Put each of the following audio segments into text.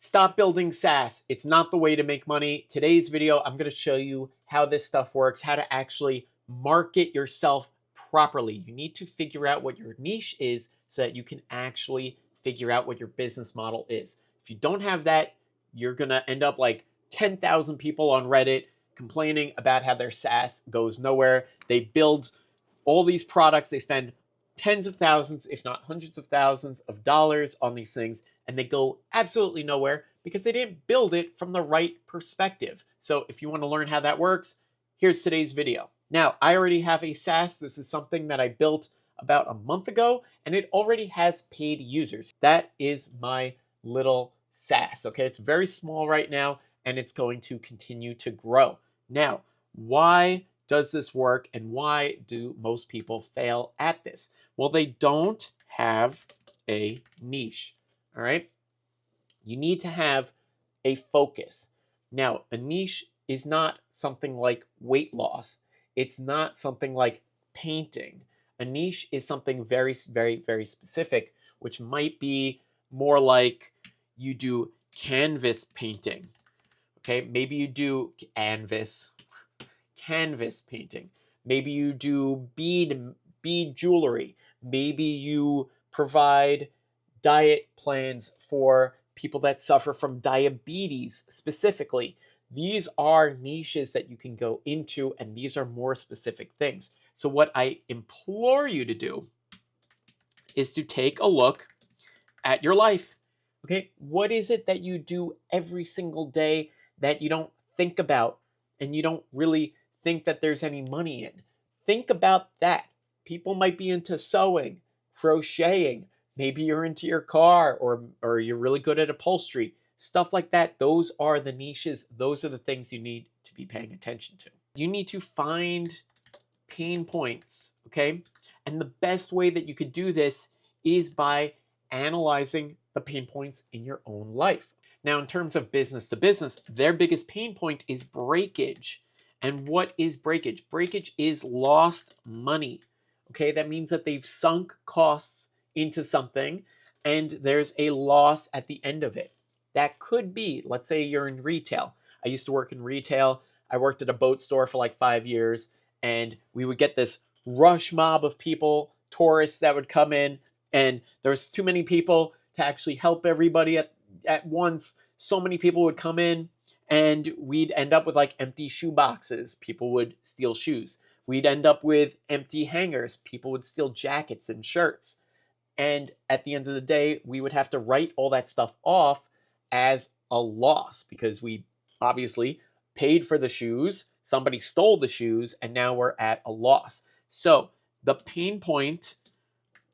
Stop building SaaS. It's not the way to make money. Today's video, I'm going to show you how this stuff works, how to actually market yourself properly. You need to figure out what your niche is so that you can actually figure out what your business model is. If you don't have that, you're going to end up like 10,000 people on Reddit complaining about how their SaaS goes nowhere. They build all these products. They spend tens of thousands, if not hundreds of thousands of dollars on these things, and they go absolutely nowhere because they didn't build it from the right perspective. So if you want to learn how that works, here's today's video. Now, I already have a SaaS. This is something that I built about a month ago, and it already has paid users. That is my little SaaS, okay? It's very small right now, and it's going to continue to grow. Now, why does this work, and why do most people fail at this? Well, they don't have a niche, all right? You need to have a focus. Now, a niche is not something like weight loss. It's not something like painting. A niche is something very, very, very specific, which might be more like you do canvas painting, okay? Maybe you do canvas painting. Maybe you do bead jewelry. Maybe you provide diet plans for people that suffer from diabetes specifically. These are niches that you can go into, and these are more specific things. So what I implore you to do is to take a look at your life. Okay, what is it that you do every single day that you don't think about and you don't really think that there's any money in? Think about that. People might be into sewing, crocheting. Maybe you're into your car, or you're really good at upholstery, stuff like that. Those are the niches. Those are the things you need to be paying attention to. You need to find pain points, okay? And the best way that you could do this is by analyzing the pain points in your own life. Now, in terms of business to business, their biggest pain point is breakage. And what is breakage? Breakage is lost money. Okay, that means that they've sunk costs into something and there's a loss at the end of it. That could be, let's say you're in retail. I used to work in retail. I worked at a boat store for like 5 years, and we would get this rush mob of people, tourists that would come in, and there's too many people to actually help everybody at once. So many people would come in, and we'd end up with like empty shoe boxes. People would steal shoes. We'd end up with empty hangers. People would steal jackets and shirts. And at the end of the day, we would have to write all that stuff off as a loss because we obviously paid for the shoes, somebody stole the shoes, and now we're at a loss. So the pain point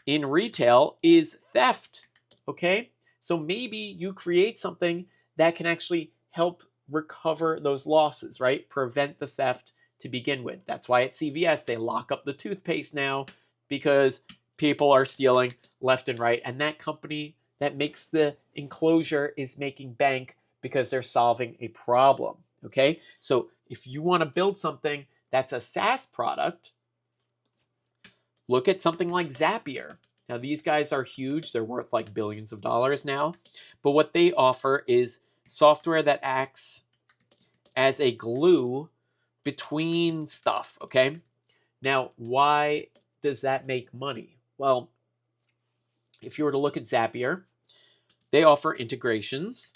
in retail is theft, okay? So maybe you create something that can actually help recover those losses, right? Prevent the theft to begin with. That's why at CVS, they lock up the toothpaste now because people are stealing left and right. And that company that makes the enclosure is making bank because they're solving a problem, okay? So if you want to build something that's a SaaS product, look at something like Zapier. Now, these guys are huge. They're worth like billions of dollars now. But what they offer is software that acts as a glue between stuff, okay? Now, why does that make money? Well, if you were to look at Zapier, they offer integrations.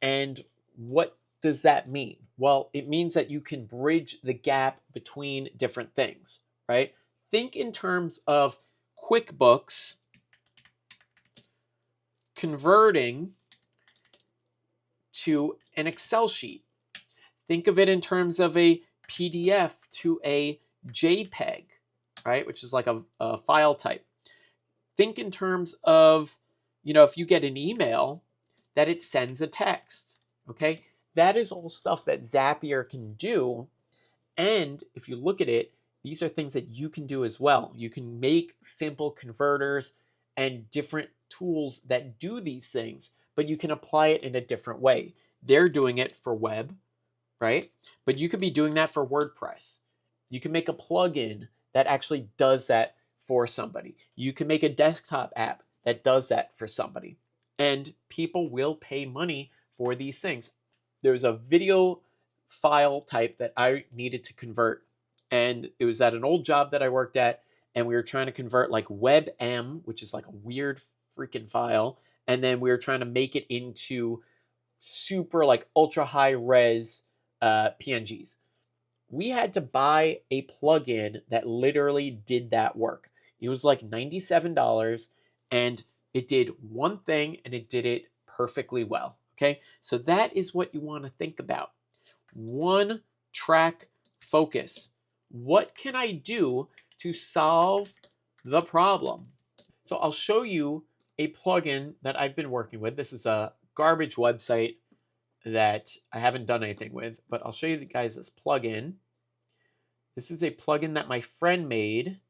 And what does that mean? Well, it means that you can bridge the gap between different things, right? Think in terms of QuickBooks converting to an Excel sheet. Think of it in terms of a PDF to a JPEG, right? Which is like a file type. Think in terms of, if you get an email, that it sends a text, okay? That is all stuff that Zapier can do. And if you look at it, these are things that you can do as well. You can make simple converters and different tools that do these things, but you can apply it in a different way. They're doing it for web, right? But you could be doing that for WordPress. You can make a plugin that actually does that for somebody. You can make a desktop app that does that for somebody. and people will pay money for these things. There's a video file type that I needed to convert, and it was at an old job that I worked at, and we were trying to convert like WebM, which is like a weird freaking file, and then we were trying to make it into super like ultra high res PNGs. We had to buy a plugin that literally did that work. It was like $97, and it did one thing and it did it perfectly well. Okay, so that is what you want to think about. One track focus. What can I do to solve the problem? So I'll show you a plugin that I've been working with. This is a garbage website that I haven't done anything with, but I'll show you guys this plugin. This is a plugin that my friend made,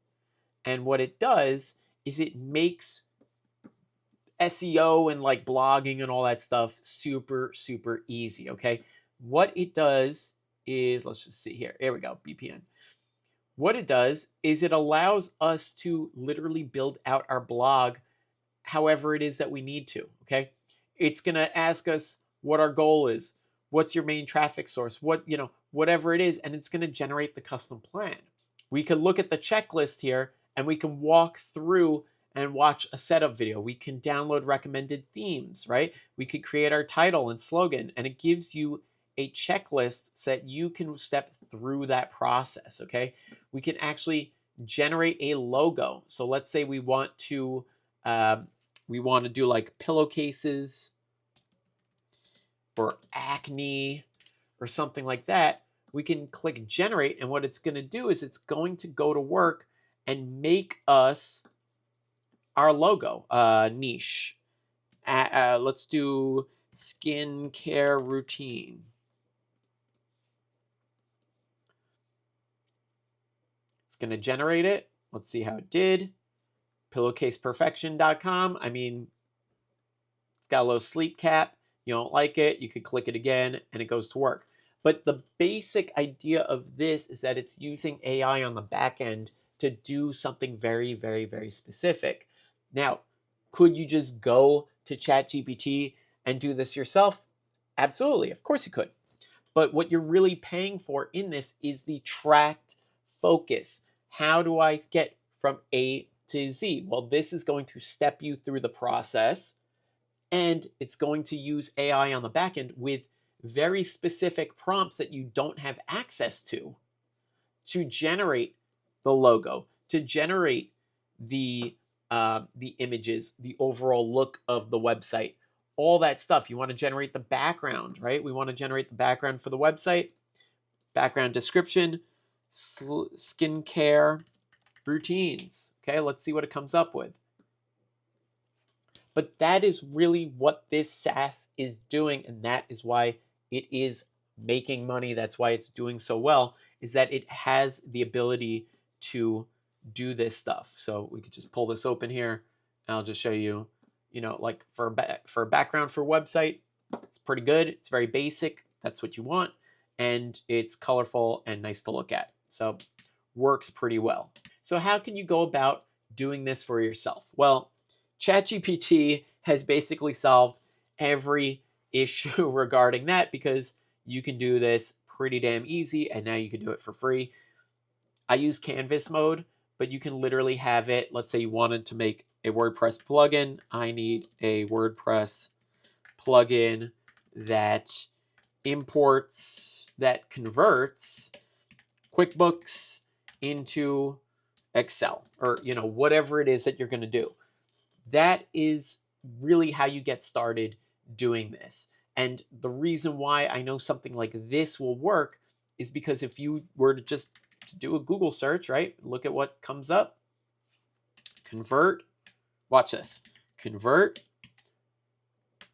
and what it does is it makes SEO and like blogging and all that stuff super, super easy, okay? What it does is, let's just see here. Here we go, BPN. What it does is it allows us to literally build out our blog however it is that we need to, okay? It's going to ask us what our goal is, what's your main traffic source, whatever it is, and it's going to generate the custom plan. We can look at the checklist here and we can walk through and watch a setup video. We can download recommended themes, right? We could create our title and slogan, and it gives you a checklist so that you can step through that process, okay? We can actually generate a logo. So let's say we want to do like pillowcases for acne or something like that. We can click generate, and what it's going to do is it's going to go to work and make us our logo niche. Let's do skincare routine. It's going to generate it. Let's see how it did. Pillowcaseperfection.com. I mean, it's got a little sleep cap. You don't like it, you could click it again and it goes to work. But the basic idea of this is that it's using AI on the back end to do something very, very, very specific. Now, could you just go to ChatGPT and do this yourself? Absolutely, of course you could. But what you're really paying for in this is the tracked focus. How do I get from A to Z? Well, this is going to step you through the process, and it's going to use AI on the back end with very specific prompts that you don't have access to generate the logo, to generate the images, the overall look of the website, all that stuff. You want to generate the background, right? We want to generate the background for the website, background description, skincare routines. Okay, let's see what it comes up with. But that is really what this SaaS is doing, and that is why it is making money. That's why it's doing so well, is that it has the ability to do this stuff. So we could just pull this open here, and I'll just show you, like for a background for a website, it's pretty good. It's very basic. That's what you want. And it's colorful and nice to look at. So works pretty well. So how can you go about doing this for yourself? Well, ChatGPT has basically solved every issue regarding that, because you can do this pretty damn easy, and now you can do it for free. I use Canvas mode, but you can literally have it. Let's say you wanted to make a WordPress plugin. I need a WordPress plugin that converts QuickBooks into Excel, or whatever it is that you're going to do. That is really how you get started doing this. And the reason why I know something like this will work is because if you were to just do a Google search, right? Look at what comes up. Convert. Watch this. Convert.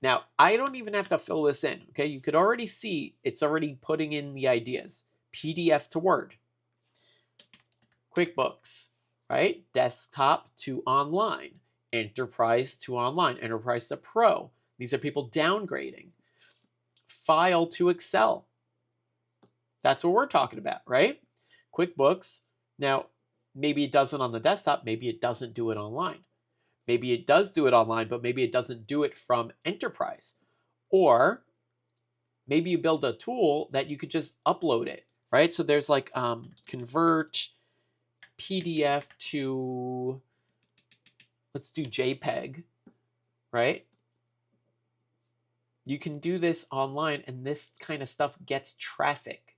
Now, I don't even have to fill this in, okay? You could already see it's already putting in the ideas. PDF to Word. QuickBooks, right? Desktop to online. Enterprise to online. Enterprise to Pro. These are people downgrading. File to Excel. That's what we're talking about, right? QuickBooks. Now, maybe it doesn't on the desktop. Maybe it doesn't do it online. Maybe it does do it online, but maybe it doesn't do it from enterprise. Or maybe you build a tool that you could just upload it, right? So there's like convert PDF to, let's do JPEG, right? You can do this online, and this kind of stuff gets traffic.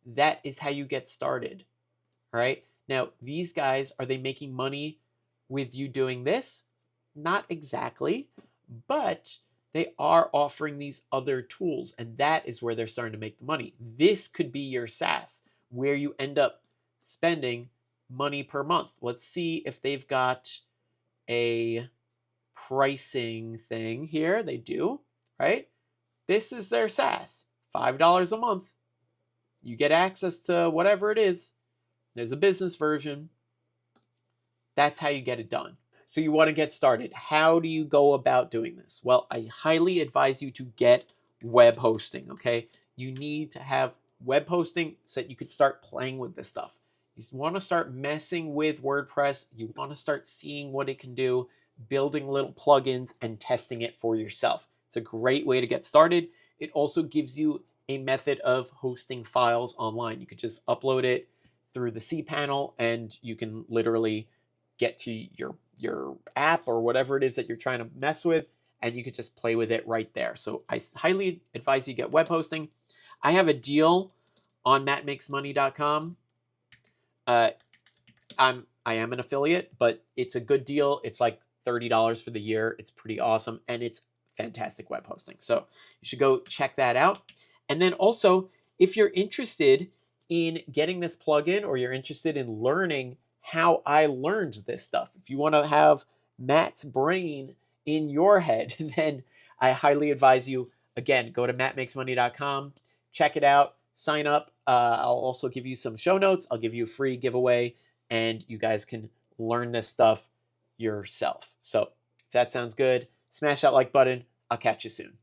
That is how you get started, right? Now, these guys, are they making money with you doing this? Not exactly, but they are offering these other tools, and that is where they're starting to make the money. This could be your SaaS, where you end up spending money per month. Let's see if they've got a pricing thing here. They do, right? This is their SaaS, $5 a month. You get access to whatever it is. There's a business version. That's how you get it done. So you want to get started. How do you go about doing this? Well, I highly advise you to get web hosting, okay? You need to have web hosting so that you can start playing with this stuff. You want to start messing with WordPress. You want to start seeing what it can do, building little plugins and testing it for yourself. It's a great way to get started. It also gives you a method of hosting files online. You could just upload it through the cPanel, and you can literally get to your app or whatever it is that you're trying to mess with, and you could just play with it right there. So I highly advise you get web hosting. I have a deal on mattmakesmoney.com. I am an affiliate, but it's a good deal. It's like $30 for the year. It's pretty awesome, and it's fantastic web hosting. So you should go check that out. And then also, if you're interested in getting this plugin, or you're interested in learning how I learned this stuff, if you want to have Matt's brain in your head, then I highly advise you, again, go to mattmakesmoney.com, check it out, sign up. I'll also give you some show notes. I'll give you a free giveaway, and you guys can learn this stuff yourself. So if that sounds good, smash that like button. I'll catch you soon.